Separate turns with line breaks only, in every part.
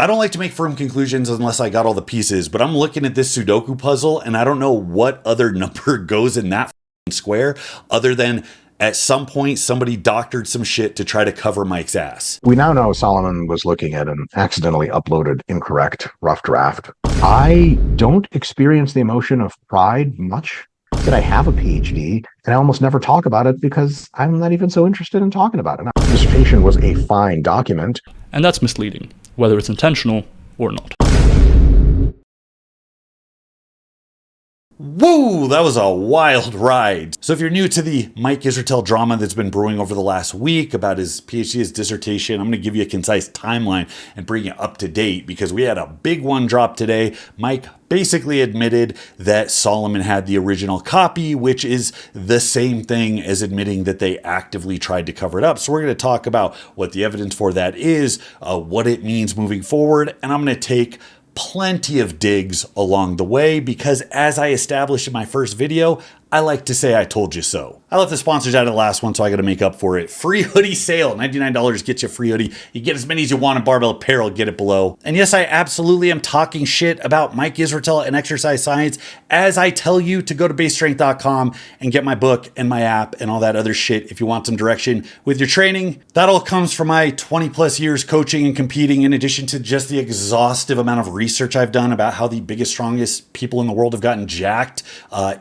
I don't like to make firm conclusions unless I got all the pieces, but I'm looking at this Sudoku puzzle and I don't know what other number goes in that square other than at some point somebody doctored some shit to try to cover Mike's ass.
We now know Solomon was looking at an accidentally uploaded incorrect rough draft. I don't experience the emotion of pride much that I have a PhD, and I almost never talk about it because I'm not even so interested in talking about it. The dissertation was a fine document.
And that's misleading, whether it's intentional or not.
Woo, that was a wild ride. So if you're new to the Mike Israetel drama that's been brewing over the last week about his PhD, his dissertation, I'm going to give you a concise timeline and bring you up to date because we had a big one drop today. Mike basically admitted that Solomon had the original copy, which is the same thing as admitting that they actively tried to cover it up. So we're going to talk about what the evidence for that is, what it means moving forward, and I'm going to take plenty of digs along the way because, as I established in my first video, I like to say I told you so. I left the sponsors out of the last one, so I got to make up for it. Free hoodie sale, $99 gets you a free hoodie. You get as many as you want in barbell apparel, get it below. And yes, I absolutely am talking shit about Mike Israetel and exercise science as I tell you to go to BaseStrength.com and get my book and my app and all that other shit if you want some direction with your training. That all comes from my 20 plus years coaching and competing, in addition to just the exhaustive amount of research I've done about how the biggest, strongest people in the world have gotten jacked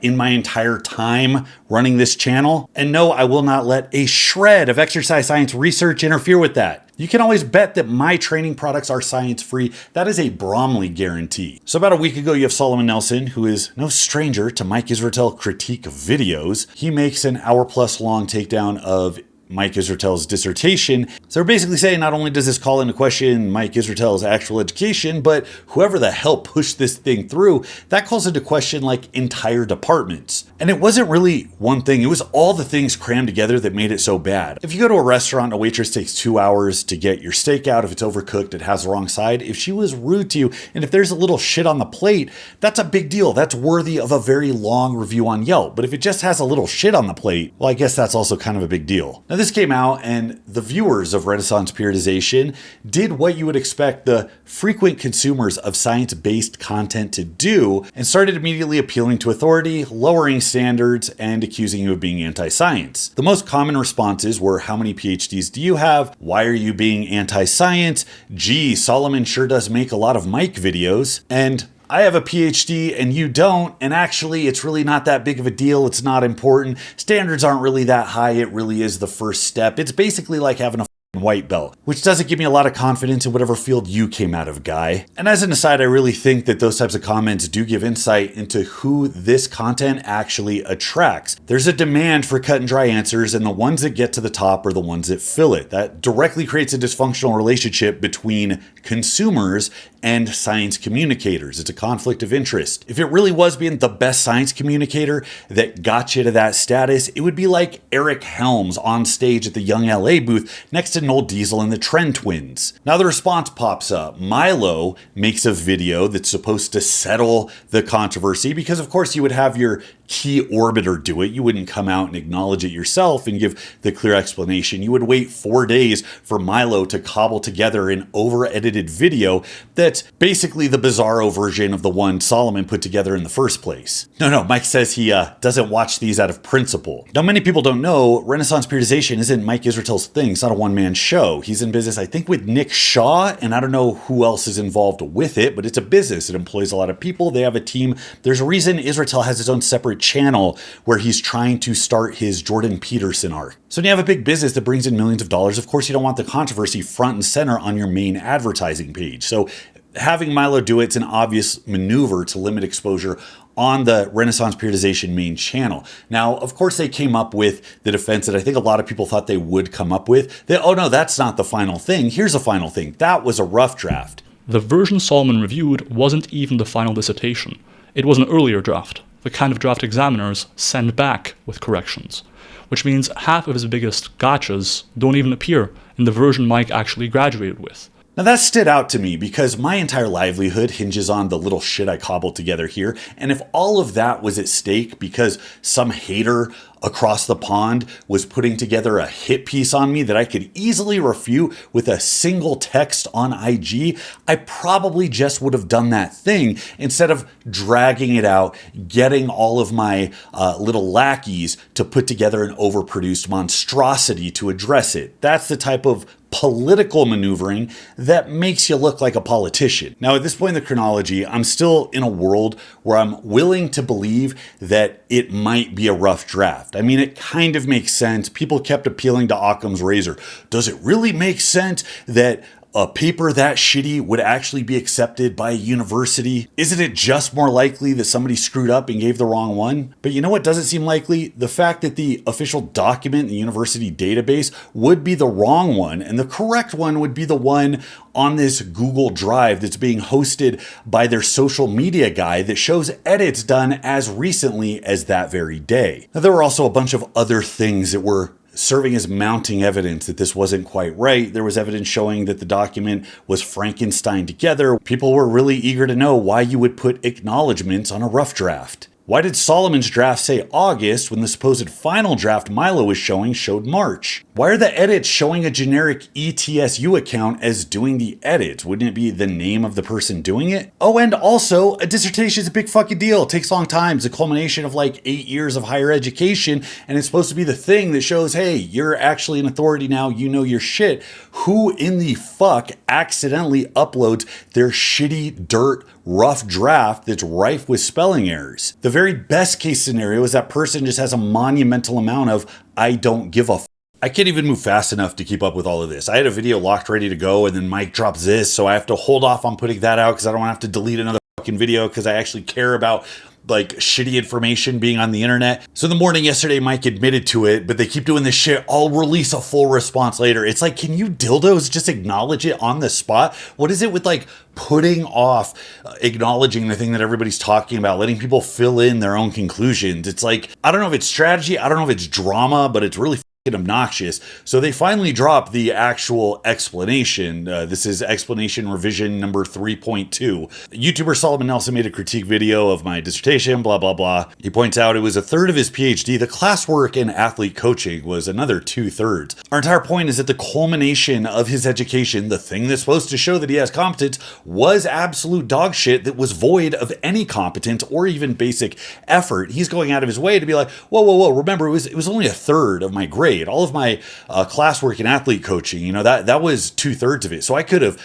in my entire time running this channel. And no, I will not let a shred of exercise science research interfere with that. You can always bet that my training products are science-free. That is a Bromley guarantee. So about a week ago, you have Solomon Nelson, who is no stranger to Mike Israetel critique videos. He makes an hour-plus long takedown of Mike Israetel's dissertation. So we're basically saying not only does this call into question Mike Israetel's actual education, but whoever the hell pushed this thing through, that calls into question like entire departments. And it wasn't really one thing, it was all the things crammed together that made it so bad. If you go to a restaurant, a waitress takes 2 hours to get your steak out. If it's overcooked, it has the wrong side. If she was rude to you, and if there's a little shit on the plate, that's a big deal. That's worthy of a very long review on Yelp. But if it just has a little shit on the plate, well, I guess that's also kind of a big deal. Now, this came out and the viewers of Renaissance Periodization did what you would expect the frequent consumers of science-based content to do and started immediately appealing to authority, lowering standards, and accusing you of being anti-science. The most common responses were, how many PhDs do you have? Why are you being anti-science? Gee, Solomon sure does make a lot of Mike videos. And I have a PhD and you don't, and actually it's really not that big of a deal. It's not important. Standards aren't really that high. It really is the first step. It's basically like having a white belt, which doesn't give me a lot of confidence in whatever field you came out of, guy. And as an aside, I really think that those types of comments do give insight into who this content actually attracts. There's a demand for cut and dry answers, and the ones that get to the top are the ones that fill it. That directly creates a dysfunctional relationship between consumers and science communicators. It's a conflict of interest. If it really was being the best science communicator that got you to that status, it would be like Eric Helms on stage at the Young LA booth next to Noel Diesel and the Trend Twins. Now the response pops up. Milo makes a video that's supposed to settle the controversy because of course you would have your key orbiter do it. You wouldn't come out and acknowledge it yourself and give the clear explanation. You would wait 4 days for Milo to cobble together an over-edited video that's basically the bizarro version of the one Solomon put together in the first place. No, Mike says he doesn't watch these out of principle. Now, many people don't know Renaissance Periodization isn't Mike Israetel's thing. It's not a one-man show. He's in business, I think, with Nick Shaw, and I don't know who else is involved with it, but it's a business. It employs a lot of people. They have a team. There's a reason Israetel has his own separate channel where he's trying to start his Jordan Peterson arc. So when you have a big business that brings in millions of dollars, of course you don't want the controversy front and center on your main advertising page. So having Milo do it's an obvious maneuver to limit exposure on the Renaissance Periodization main channel. Now, of course, they came up with the defense that I think a lot of people thought they would come up with. That, oh no, that's not the final thing. Here's a final thing. That was a rough draft.
The version Solomon reviewed wasn't even the final dissertation. It was an earlier draft, the kind of draft examiners send back with corrections, which means half of his biggest gotchas don't even appear in the version Mike actually graduated with.
Now that stood out to me because my entire livelihood hinges on the little shit I cobbled together here. And if all of that was at stake because some hater across the pond was putting together a hit piece on me that I could easily refute with a single text on IG, I probably just would have done that thing instead of dragging it out, getting all of my little lackeys to put together an overproduced monstrosity to address it. That's the type of political maneuvering that makes you look like a politician. Now, at this point in the chronology, I'm still in a world where I'm willing to believe that it might be a rough draft. I mean, it kind of makes sense. People kept appealing to Occam's razor. Does it really make sense that a paper that shitty would actually be accepted by a university? Isn't it just more likely that somebody screwed up and gave the wrong one? But you know what doesn't seem likely? The fact that the official document in the university database would be the wrong one, and the correct one would be the one on this Google Drive that's being hosted by their social media guy that shows edits done as recently as that very day. Now, there were also a bunch of other things that were serving as mounting evidence that this wasn't quite right. There was evidence showing that the document was Frankenstein together. People were really eager to know why you would put acknowledgments on a rough draft. Why did Solomon's draft say August when the supposed final draft Milo was showing showed March? Why are the edits showing a generic ETSU account as doing the edits? Wouldn't it be the name of the person doing it? Oh, and also, a dissertation is a big fucking deal. It takes a long time. It's a culmination of like 8 years of higher education, and it's supposed to be the thing that shows, hey, you're actually an authority now, you know your shit. Who in the fuck accidentally uploads their shitty dirt rough draft that's rife with spelling errors? The very best case scenario is that person just has a monumental amount of I don't give a I can't even move fast enough to keep up with all of this. I had a video locked ready to go and then Mike drops this, so I have to hold off on putting that out because I don't want to have to delete another fucking video because I actually care about like shitty information being on the internet. So in the morning yesterday, Mike admitted to it, but they keep doing this shit. I'll release a full response later. It's like, can you dildos just acknowledge it on the spot? What is it with like putting off acknowledging the thing that everybody's talking about, letting people fill in their own conclusions? It's like, I don't know if it's strategy, I don't know if it's drama, but it's really obnoxious. So they finally dropped the actual explanation. This is explanation revision number 3.2. YouTuber Solomon Nelson made a critique video of my dissertation, blah, blah, blah. He points out it was a third of his PhD. The classwork and athlete coaching was another 2/3. Our entire point is that the culmination of his education, the thing that's supposed to show that he has competence, was absolute dog shit that was void of any competence or even basic effort. He's going out of his way to be like, whoa, whoa, whoa, remember, it was only a third of my grade. All of my classwork and athlete coaching, that was 2/3 of it. So I could have,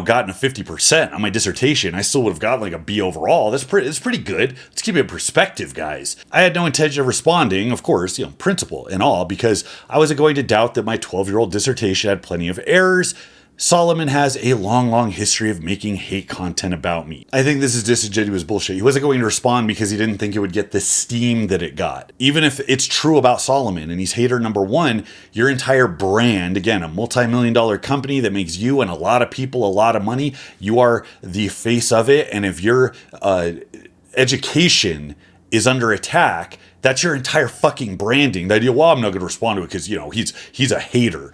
gotten a 50% on my dissertation. I still would have gotten like a B overall. That's pretty good. Let's keep it in perspective, guys. I had no intention of responding, of course, principle and all, because I wasn't going to doubt that my 12-year-old dissertation had plenty of errors. Solomon has a long history of making hate content about me. I think this is disingenuous bullshit. He wasn't going to respond because he didn't think it would get the steam that it got. Even if it's true about Solomon and he's hater number one, your entire brand, again, a multi-million-dollar company that makes you and a lot of people a lot of money, you are the face of it. And if your education is under attack, that's your entire fucking branding. The idea, well, I'm not going to respond to it because, he's a hater.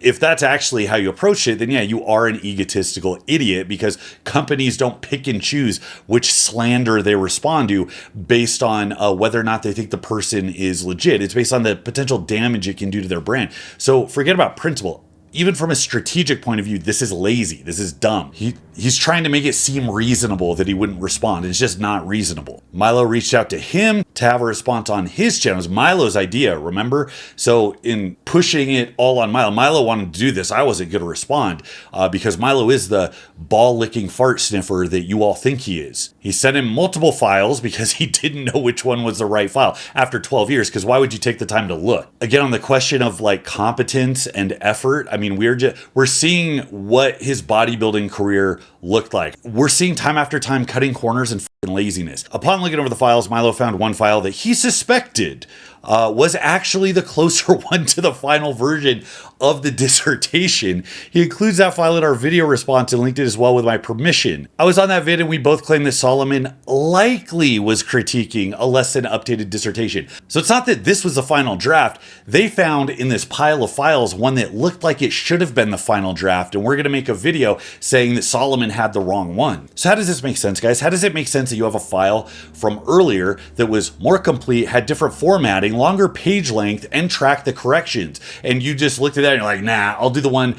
If that's actually how you approach it, then yeah, you are an egotistical idiot because companies don't pick and choose which slander they respond to based on whether or not they think the person is legit. It's based on the potential damage it can do to their brand. So forget about principle. Even from a strategic point of view, this is lazy. This is dumb. He's trying to make it seem reasonable that he wouldn't respond. It's just not reasonable. Milo reached out to him to have a response on his channel. It was Milo's idea, remember? So in pushing it all on Milo wanted to do this. I wasn't going to respond because Milo is the ball-licking fart sniffer that you all think he is. He sent him multiple files because he didn't know which one was the right file after 12 years, because why would you take the time to look? Again, on the question of like competence and effort, I mean, we're seeing what his bodybuilding career looked like. We're seeing time after time cutting corners and laziness. Upon looking over the files, Milo found one file that he suspected was actually the closer one to the final version of the dissertation. He includes that file in our video response and linked it as well with my permission. I was on that vid and we both claimed that Solomon likely was critiquing a less than updated dissertation. So it's not that this was the final draft. They found in this pile of files one that looked like it should have been the final draft, and we're going to make a video saying that Solomon had the wrong one. So how does this make sense, guys? How does it make sense that you have a file from earlier that was more complete, had different formatting, longer page length, and tracked the corrections, and you just looked at that and you're like, nah, I'll do the one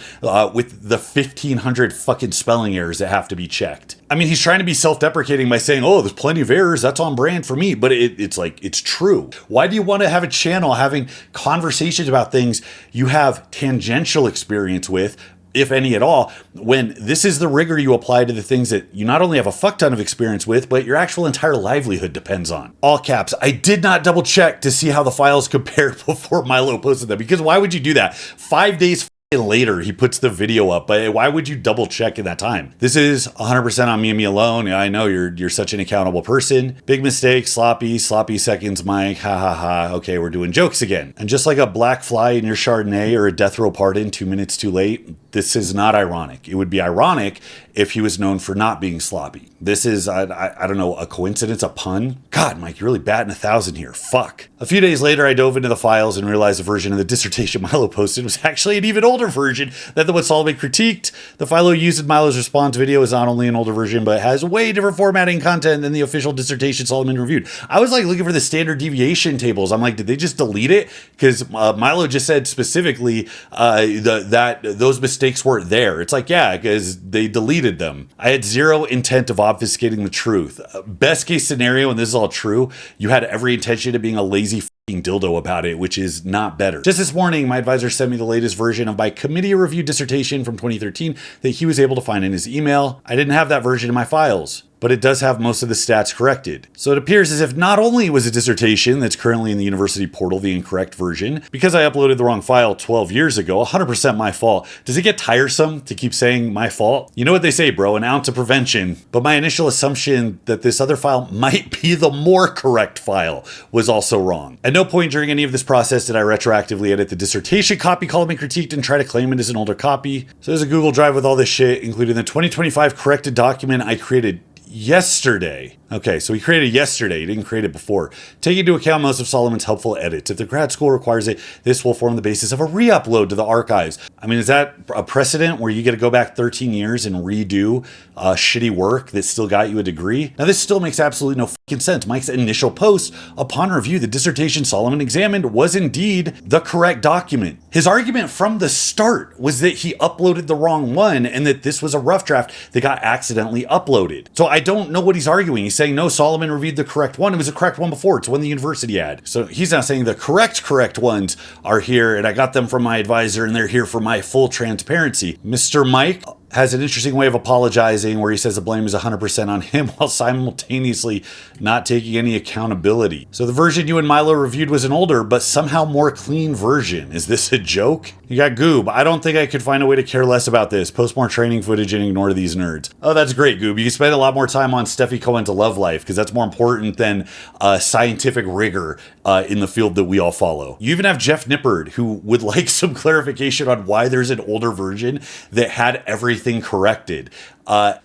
with the 1,500 fucking spelling errors that have to be checked? I mean, he's trying to be self-deprecating by saying, oh, there's plenty of errors, that's on brand for me, but it's like, it's true. Why do you want to have a channel having conversations about things you have tangential experience with, if any at all, when this is the rigor you apply to the things that you not only have a fuck ton of experience with, but your actual entire livelihood depends on? All caps. I did not double check to see how the files compared before Milo posted them, because why would you do that? 5 days later, he puts the video up, but why would you double check in that time? This is 100% on me and me alone. I know you're such an accountable person. Big mistake, sloppy seconds, Mike, ha ha ha. Okay, we're doing jokes again. And just like a black fly in your Chardonnay or a death row pardon 2 minutes too late, this is not ironic. It would be ironic if he was known for not being sloppy. This is, I don't know, a coincidence, a pun? God, Mike, you're really batting 1,000 here. Fuck. A few days later, I dove into the files and realized the version of the dissertation Milo posted was actually an even older version than the one Solomon critiqued. The file used in Milo's response video is not only an older version, but has way different formatting content than the official dissertation Solomon reviewed. I was like looking for the standard deviation tables. I'm like, did they just delete it? Because Milo just said specifically that those mistakes weren't there. It's like, yeah, because they deleted them. I had zero intent of obfuscating the truth. Best case scenario, and this is all true, you had every intention of being a lazy fucking dildo about it, which is not better. Just this morning, my advisor sent me the latest version of my committee-reviewed dissertation from 2013 that he was able to find in his email. I didn't have that version in my files, but it does have most of the stats corrected. So it appears as if not only was a dissertation that's currently in the university portal the incorrect version, because I uploaded the wrong file 12 years ago, 100% my fault. Does it get tiresome to keep saying my fault? You know what they say, bro, an ounce of prevention. But my initial assumption that this other file might be the more correct file was also wrong. At no point during any of this process did I retroactively edit the dissertation copy Solomon critiqued and try to claim it as an older copy. So there's a Google Drive with all this shit, including the 2025 corrected document I created yesterday. Okay, so he created yesterday. He didn't create it before. Take into account most of Solomon's helpful edits. If the grad school requires it, this will form the basis of a re-upload to the archives. I mean, is that a precedent where you get to go back 13 years and redo shitty work that still got you a degree? Now, this still makes absolutely no fucking sense. Mike's initial post upon review, the dissertation Solomon examined was indeed the correct document. His argument from the start was that he uploaded the wrong one and that this was a rough draft that got accidentally uploaded. So I don't know what he's arguing. He's saying, no, Solomon reviewed the correct one. It was the correct one before. It's one the university had. So he's not saying the correct ones are here and I got them from my advisor and they're here for my full transparency. Mr. Mike has an interesting way of apologizing where he says the blame is 100% on him while simultaneously not taking any accountability. So the version you and Milo reviewed was an older but somehow more clean version. Is this a joke? You got Goob. I don't think I could find a way to care less about this. Post more training footage and ignore these nerds. Oh, that's great, Goob. You can spend a lot more time on Steffi Cohen's love life because that's more important than scientific rigor in the field that we all follow. You even have Jeff Nippard who would like some clarification on why there's an older version that had everything corrected.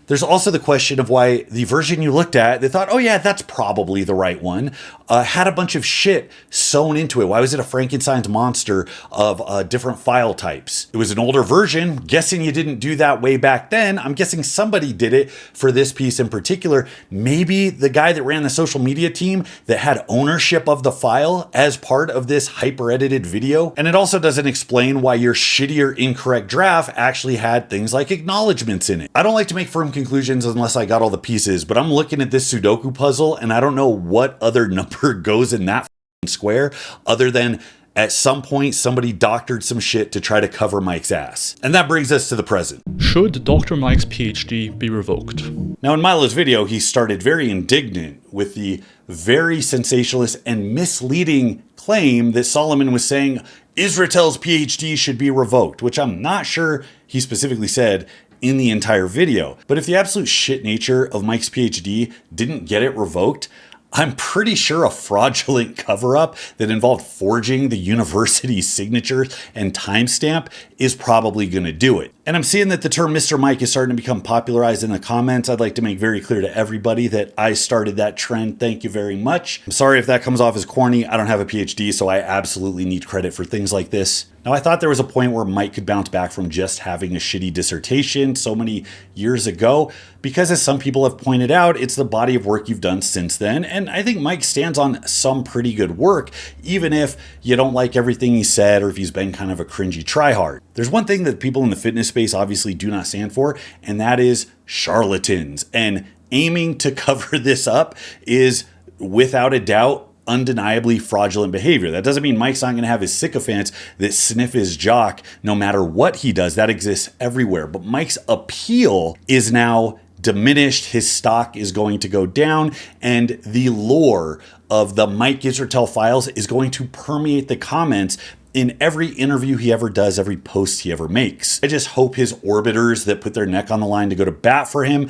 There's also the question of why the version you looked at, they thought, oh yeah, that's probably the right one, had a bunch of shit sewn into it. Why was it a Frankenstein's monster of different file types? It was an older version. Guessing you didn't do that way back then. I'm guessing somebody did it for this piece in particular. Maybe the guy that ran the social media team that had ownership of the file as part of this hyper edited video. And it also doesn't explain why your shittier incorrect draft actually had things like acknowledgements in it. I don't like to make firm conclusions unless I got all the pieces, but I'm looking at this Sudoku puzzle and I don't know what other number goes in that square other than at some point somebody doctored some shit to try to cover Mike's ass. And that brings us to the present.
Should Dr. Mike's PhD be revoked?
Now in Milo's video, he started very indignant with the very sensationalist and misleading claim that Solomon was saying Israel's PhD should be revoked, which I'm not sure he specifically said in the entire video. But if the absolute shit nature of Mike's PhD didn't get it revoked, I'm pretty sure a fraudulent cover-up that involved forging the university's signatures and timestamp is probably going to do it. And I'm seeing that the term Mr. Mike is starting to become popularized in the comments. I'd like to make very clear to everybody that I started that trend. Thank you very much. I'm sorry if that comes off as corny. I don't have a PhD, so I absolutely need credit for things like this. Now, I thought there was a point where Mike could bounce back from just having a shitty dissertation so many years ago, because as some people have pointed out, it's the body of work you've done since then. And I think Mike stands on some pretty good work, even if you don't like everything he said or if he's been kind of a cringy tryhard. There's one thing that people in the fitness space obviously do not stand for, and that is charlatans. And aiming to cover this up is, without a doubt, undeniably fraudulent behavior. That doesn't mean Mike's not going to have his sycophants that sniff his jock no matter what he does. That exists everywhere. But Mike's appeal is now diminished. His stock is going to go down, and the lore of the Mike Israetel files is going to permeate the comments in every interview he ever does, every post he ever makes. I just hope his orbiters that put their neck on the line to go to bat for him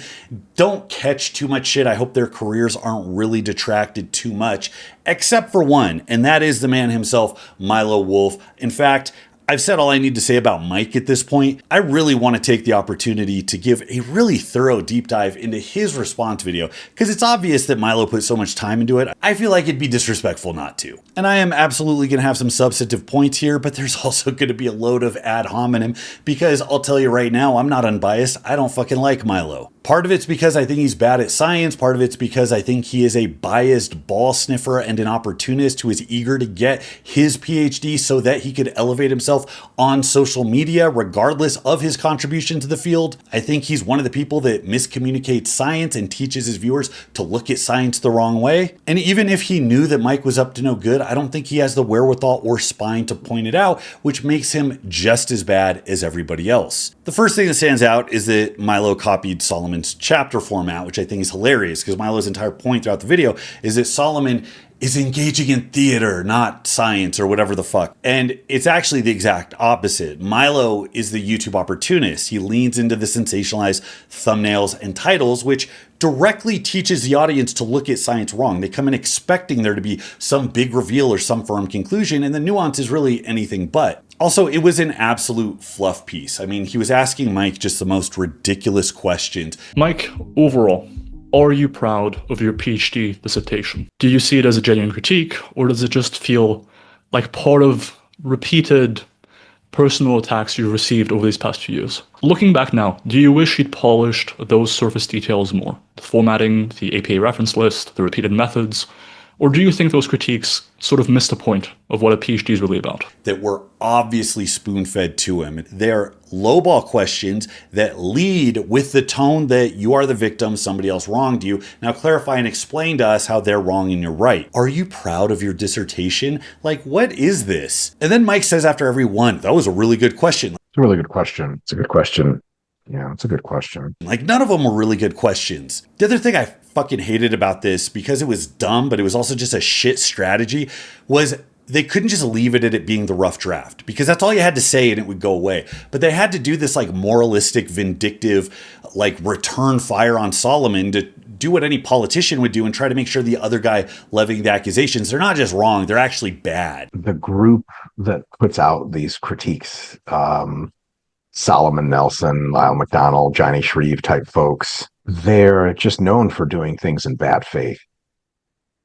don't catch too much shit. I hope their careers aren't really detracted too much, except for one, and that is the man himself, Milo Wolf. In fact, I've said all I need to say about Mike at this point. I really want to take the opportunity to give a really thorough deep dive into his response video, because it's obvious that Milo put so much time into it. I feel like it'd be disrespectful not to. And I am absolutely going to have some substantive points here, but there's also going to be a load of ad hominem, because I'll tell you right now, I'm not unbiased. I don't fucking like Milo. Part of it's because I think he's bad at science. Part of it's because I think he is a biased ball sniffer and an opportunist who is eager to get his PhD so that he could elevate himself on social media, regardless of his contribution to the field. I think he's one of the people that miscommunicates science and teaches his viewers to look at science the wrong way. And even if he knew that Mike was up to no good, I don't think he has the wherewithal or spine to point it out, which makes him just as bad as everybody else. The first thing that stands out is that Milo copied Solomon's chapter format, which I think is hilarious, because Milo's entire point throughout the video is that Solomon is engaging in theater, not science or whatever the fuck. And it's actually the exact opposite. Milo is the YouTube opportunist. He leans into the sensationalized thumbnails and titles, which directly teaches the audience to look at science wrong. They come in expecting there to be some big reveal or some firm conclusion, and the nuance is really anything but. Also, it was an absolute fluff piece. I mean, he was asking Mike just the most ridiculous questions.
Mike, overall, are you proud of your PhD dissertation? Do you see it as a genuine critique, or does it just feel like part of repeated personal attacks you've received over these past few years? Looking back now, do you wish you'd polished those surface details more? The formatting, the APA reference list, the repeated methods? Or do you think those critiques sort of missed the point of what a PhD is really about?
That were obviously spoon-fed to him. They're lowball questions that lead with the tone that you are the victim, somebody else wronged you. Now clarify and explain to us how they're wrong and you're right. Are you proud of your dissertation? Like, what is this? And then Mike says after every one, that was a really good question.
It's a really good question. It's a good question. Yeah, it's a good question.
Like, none of them were really good questions. The other thing I fucking hated about this, because it was dumb, but it was also just a shit strategy, was they couldn't just leave it at it being the rough draft, because that's all you had to say and it would go away. But they had to do this like moralistic, vindictive, like return fire on Solomon to do what any politician would do and try to make sure the other guy levying the accusations, they're not just wrong, they're actually bad.
The group that puts out these critiques, Solomon Nelson, Lyle McDonald, Johnny Shreve type folks, they're just known for doing things in bad faith.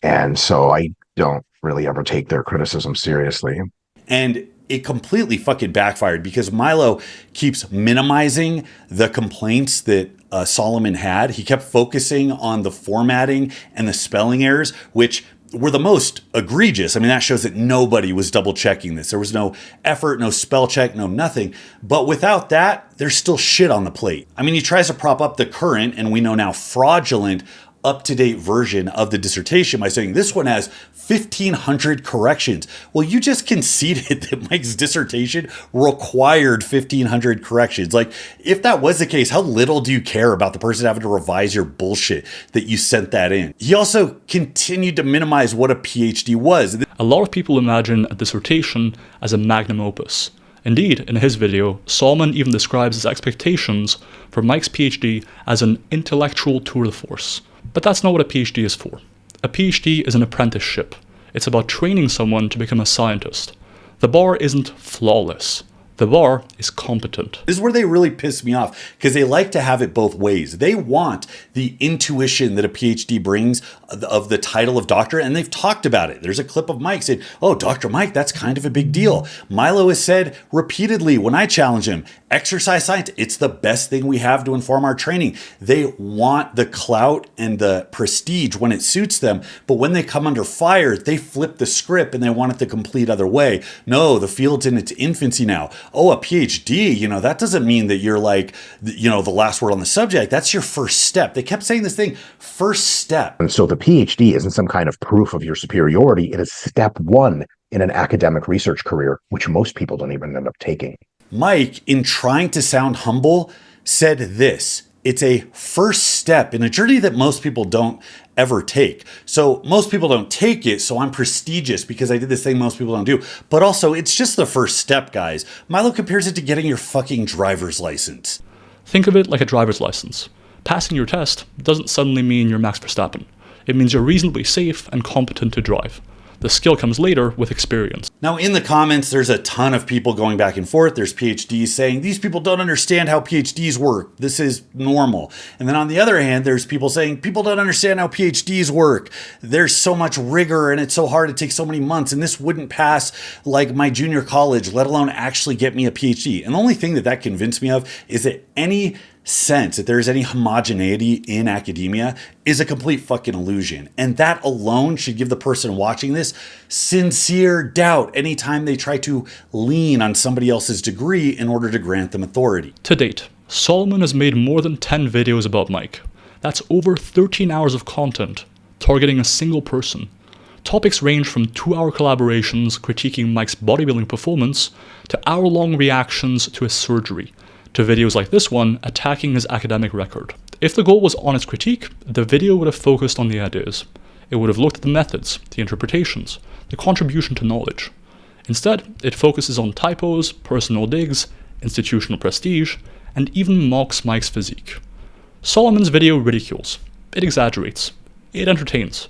And so I don't really ever take their criticism seriously.
And it completely fucking backfired, because Milo keeps minimizing the complaints that Solomon had. He kept focusing on the formatting and the spelling errors, which were the most egregious. I mean, that shows that nobody was double checking this. There was no effort, no spell check, no nothing. But without that, there's still shit on the plate. I mean, he tries to prop up the current, and we know now fraudulent, up-to-date version of the dissertation by saying this one has 1,500 corrections. Well, you just conceded that Mike's dissertation required 1,500 corrections. Like, if that was the case, how little do you care about the person having to revise your bullshit that you sent that in? He also continued to minimize what a PhD was.
A lot of people imagine a dissertation as a magnum opus. Indeed, in his video, Solomon even describes his expectations for Mike's PhD as an intellectual tour de force. But that's not what a PhD is for. A PhD is an apprenticeship. It's about training someone to become a scientist. The bar isn't flawless. The bar is competent.
This is where they really piss me off because they like to have it both ways. They want the intuition that a PhD brings of the title of doctor, and they've talked about it. There's a clip of Mike saying, oh, Dr. Mike, that's kind of a big deal. Milo has said repeatedly when I challenge him, exercise science, it's the best thing we have to inform our training. They want the clout and the prestige when it suits them, but when they come under fire, they flip the script and they want it the complete other way. No, the field's in its infancy now. Oh, a PhD, that doesn't mean that you're like, the last word on the subject. That's your first step. They kept saying this thing, first step.
And so the PhD isn't some kind of proof of your superiority. It is step one in an academic research career, which most people don't even end up taking.
Mike, in trying to sound humble, said this. It's a first step in a journey that most people don't ever take. So most people don't take it, so I'm prestigious because I did this thing most people don't do. But also, it's just the first step, guys. Milo compares it to getting your fucking driver's license.
Think of it like a driver's license. Passing your test doesn't suddenly mean you're Max Verstappen. It means you're reasonably safe and competent to drive. The skill comes later with experience.
Now, in the comments, there's a ton of people going back and forth. There's PhDs saying, these people don't understand how PhDs work. This is normal. And then on the other hand, there's people saying, people don't understand how PhDs work. There's so much rigor and it's so hard. It takes so many months. And this wouldn't pass like my junior college, let alone actually get me a PhD. And the only thing that convinced me of is that any sense that there's any homogeneity in academia is a complete fucking illusion. And that alone should give the person watching this sincere doubt anytime they try to lean on somebody else's degree in order to grant them authority.
To date, Solomon has made more than 10 videos about Mike. That's over 13 hours of content, targeting a single person. Topics range from 2-hour collaborations critiquing Mike's bodybuilding performance to hour-long reactions to his surgery, to videos like this one attacking his academic record. If the goal was honest critique, the video would have focused on the ideas. It would have looked at the methods, the interpretations, the contribution to knowledge. Instead, it focuses on typos, personal digs, institutional prestige, and even mocks Mike's physique. Solomon's video ridicules, it exaggerates, it entertains,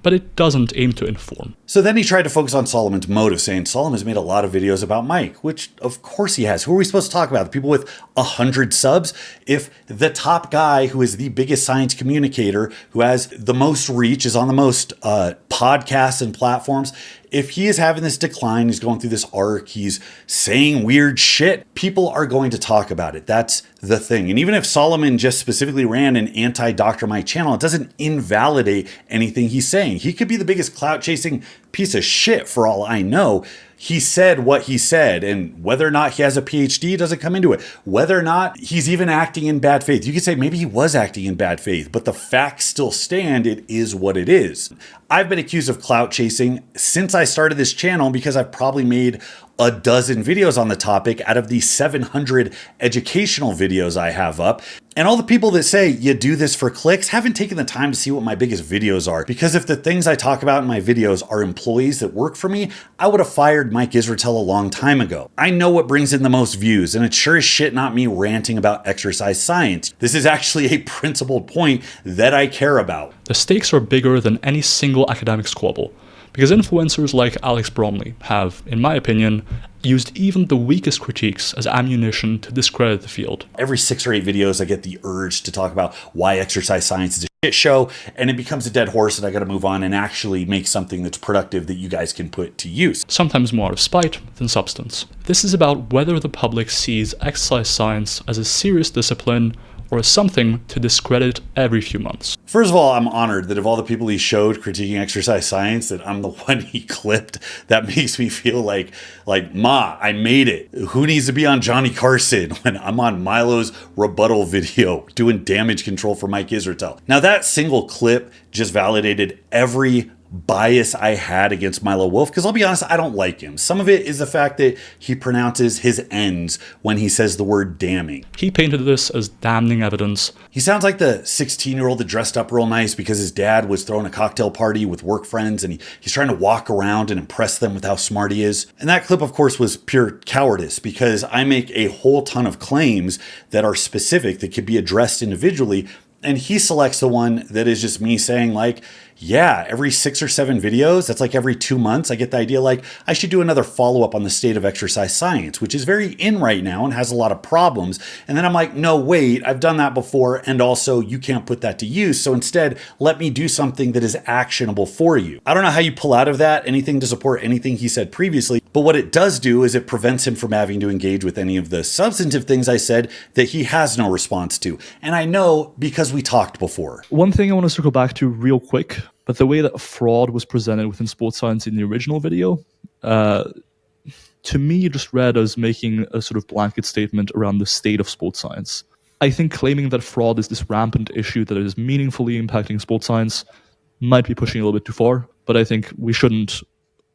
but it doesn't aim to inform.
So then he tried to focus on Solomon's motive, saying Solomon's made a lot of videos about Mike, which of course he has. Who are we supposed to talk about? The people with 100 subs? If the top guy who is the biggest science communicator, who has the most reach, is on the most podcasts and platforms, if he is having this decline, he's going through this arc, he's saying weird shit, people are going to talk about it. That's the thing. And even if Solomon just specifically ran an anti-Dr. Mike channel, it doesn't invalidate anything he's saying. He could be the biggest clout-chasing piece of shit for all I know. He said what he said, and whether or not he has a PhD doesn't come into it. Whether or not he's even acting in bad faith. You could say maybe he was acting in bad faith, but the facts still stand. It is what it is. I've been accused of clout chasing since I started this channel because I've probably made a dozen videos on the topic out of the 700 educational videos I have up. And all the people that say you do this for clicks haven't taken the time to see what my biggest videos are. Because if the things I talk about in my videos are employees that work for me, I would have fired Mike Israetel a long time ago. I know what brings in the most views, and it's sure as shit not me ranting about exercise science. This is actually a principled point that I care about.
The stakes are bigger than any single academic squabble, because influencers like Alex Bromley have, in my opinion, used even the weakest critiques as ammunition to discredit the field.
Every 6 or 8 videos, I get the urge to talk about why exercise science is a shit show, and it becomes a dead horse, and I gotta move on and actually make something that's productive that you guys can put to use.
Sometimes more out of spite than substance. This is about whether the public sees exercise science as a serious discipline or as something to discredit every few months.
First of all, I'm honored that of all the people he showed critiquing exercise science, that I'm the one he clipped. That makes me feel like Ma, I made it. Who needs to be on Johnny Carson when I'm on Milo's rebuttal video doing damage control for Mike Israetel? Now that single clip just validated every bias I had against Milo Wolf, because I'll be honest, I don't like him. Some of it is the fact that he pronounces his N's when he says the word damning.
He painted this as damning evidence.
He sounds like the 16-year-old that dressed up real nice because his dad was throwing a cocktail party with work friends, and he's trying to walk around and impress them with how smart he is. And that clip, of course, was pure cowardice, because I make a whole ton of claims that are specific, that could be addressed individually, and he selects the one that is just me saying, like, yeah, every 6 or 7 videos, that's like every 2 months, I get the idea like I should do another follow-up on the state of exercise science, which is very in right now and has a lot of problems. And then I'm like, no, wait, I've done that before. And also you can't put that to use. So instead, let me do something that is actionable for you. I don't know how you pull out of that anything to support anything he said previously, but what it does do is it prevents him from having to engage with any of the substantive things I said that he has no response to. And I know because we talked before.
One thing I want to circle back to real quick, but the way that fraud was presented within sports science in the original video, to me, it just read as making a sort of blanket statement around the state of sports science. I think claiming that fraud is this rampant issue that is meaningfully impacting sports science might be pushing a little bit too far, but I think we shouldn't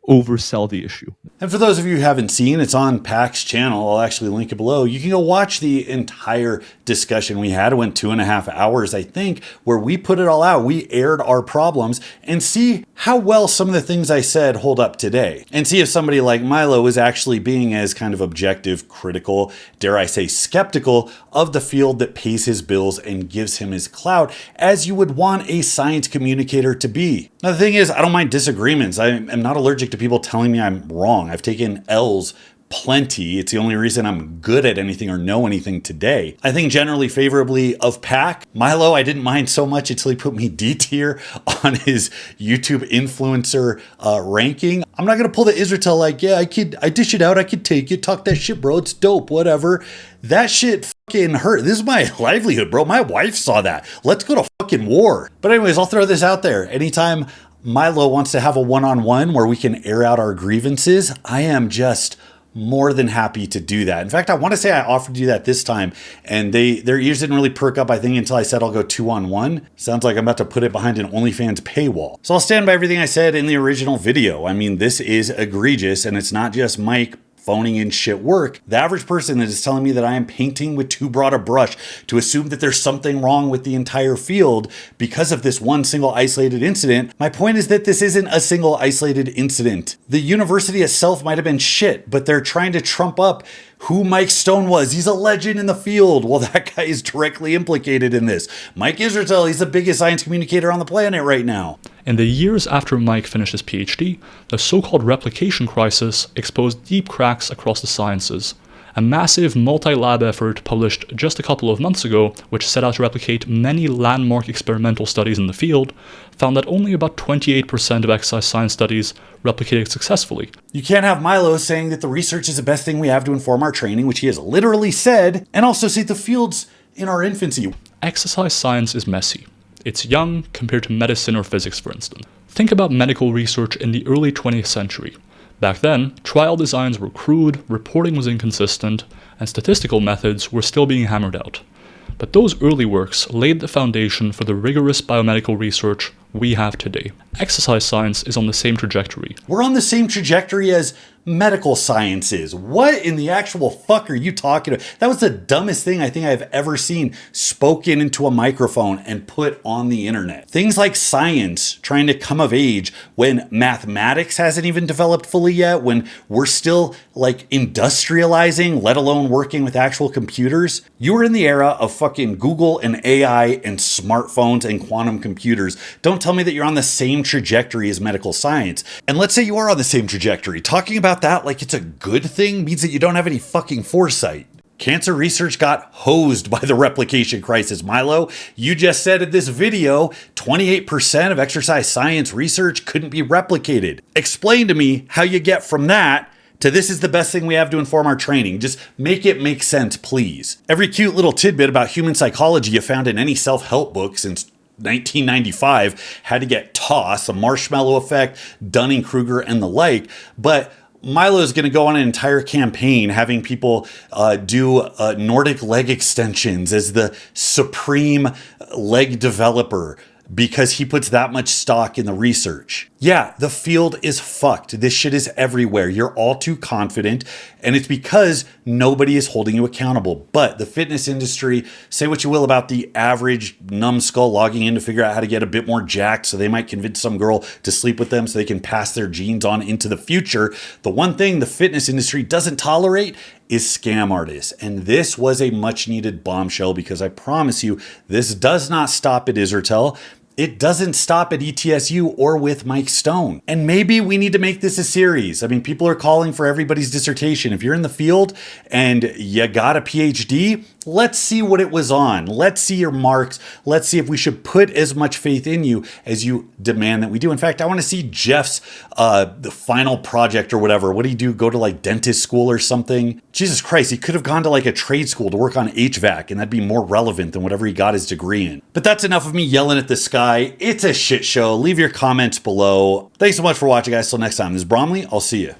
oversell the issue.
And for those of you who haven't seen, it's on Pac's channel. I'll actually link it below. You can go watch the entire discussion we had. It went 2.5 hours, I think, where we put it all out. We aired our problems and see how well some of the things I said hold up today. And see if somebody like Milo is actually being as kind of objective, critical, dare I say skeptical of the field that pays his bills and gives him his clout as you would want a science communicator to be. Now, the thing is, I don't mind disagreements. I am not allergic to people telling me I'm wrong. I've taken L's plenty. It's the only reason I'm good at anything or know anything today. I think generally favorably of Pac. Milo, I didn't mind so much until he put me D tier on his YouTube influencer ranking. I'm not going to pull the Israel like, yeah, I dish it out. I could take it. Talk that shit, bro. It's dope. Whatever. That shit fucking hurt. This is my livelihood, bro. My wife saw that. Let's go to fucking war. But anyways, I'll throw this out there. Anytime Milo wants to have a one-on-one where we can air out our grievances, I am just more than happy to do that. In fact, I want to say I offered you that this time and their ears didn't really perk up, I think, until I said I'll go 2-on-1. Sounds like I'm about to put it behind an OnlyFans paywall. So I'll stand by everything I said in the original video. I mean, this is egregious and it's not just Mike phoning in shit work. The average person that is telling me that I am painting with too broad a brush to assume that there's something wrong with the entire field because of this one single isolated incident. My point is that this isn't a single isolated incident. The university itself might have been shit, but they're trying to trump up who Mike Stone was. He's a legend in the field. Well, that guy is directly implicated in this. Mike Israel, he's the biggest science communicator on the planet right now.
In the years after Mike finished his PhD, the so-called replication crisis exposed deep cracks across the sciences. A massive multi-lab effort published just a couple of months ago, which set out to replicate many landmark experimental studies in the field, found that only about 28% of exercise science studies replicated successfully.
You can't have Milo saying that the research is the best thing we have to inform our training, which he has literally said, and also say the field's in our infancy.
Exercise science is messy. It's young compared to medicine or physics, for instance. Think about medical research in the early 20th century. Back then, trial designs were crude, reporting was inconsistent, and statistical methods were still being hammered out. But those early works laid the foundation for the rigorous biomedical research we have today. Exercise science is on the same trajectory.
We're on the same trajectory as medical sciences. What in the actual fuck are you talking about? That was the dumbest thing I think I've ever seen spoken into a microphone and put on the internet. Things like science trying to come of age when mathematics hasn't even developed fully yet, when we're still like industrializing, let alone working with actual computers. You were in the era of fucking Google and AI and smartphones and quantum computers. Don't tell me that you're on the same trajectory as medical science. And let's say you are on the same trajectory. Talking about that like it's a good thing means that you don't have any fucking foresight. Cancer research got hosed by the replication crisis. Milo, you just said in this video, 28% of exercise science research couldn't be replicated. Explain to me how you get from that to this is the best thing we have to inform our training. Just make it make sense, please. Every cute little tidbit about human psychology you found in any self-help book since 1995 had to get tossed, the marshmallow effect, Dunning-Kruger, and the like. But Milo is going to go on an entire campaign having people do Nordic leg extensions as the supreme leg developer because he puts that much stock in the research. Yeah, the field is fucked. This shit is everywhere. You're all too confident, and it's because nobody is holding you accountable. But the fitness industry, say what you will about the average numbskull logging in to figure out how to get a bit more jacked so they might convince some girl to sleep with them so they can pass their genes on into the future. The one thing the fitness industry doesn't tolerate is scam artists. And this was a much needed bombshell because I promise you, this does not stop at Israel. It doesn't stop at ETSU or with Mike Stone. And maybe we need to make this a series. I mean, people are calling for everybody's dissertation. If you're in the field and you got a PhD, let's see what it was on. Let's see your marks. Let's see if we should put as much faith in you as you demand that we do. In fact, I want to see Jeff's the final project or whatever. What did he do? Go to like dentist school or something? Jesus Christ, he could have gone to like a trade school to work on HVAC, and that'd be more relevant than whatever he got his degree in. But that's enough of me yelling at the sky. It's a shit show. Leave your comments below. Thanks so much for watching, guys. Till next time, this is Bromley. I'll see you.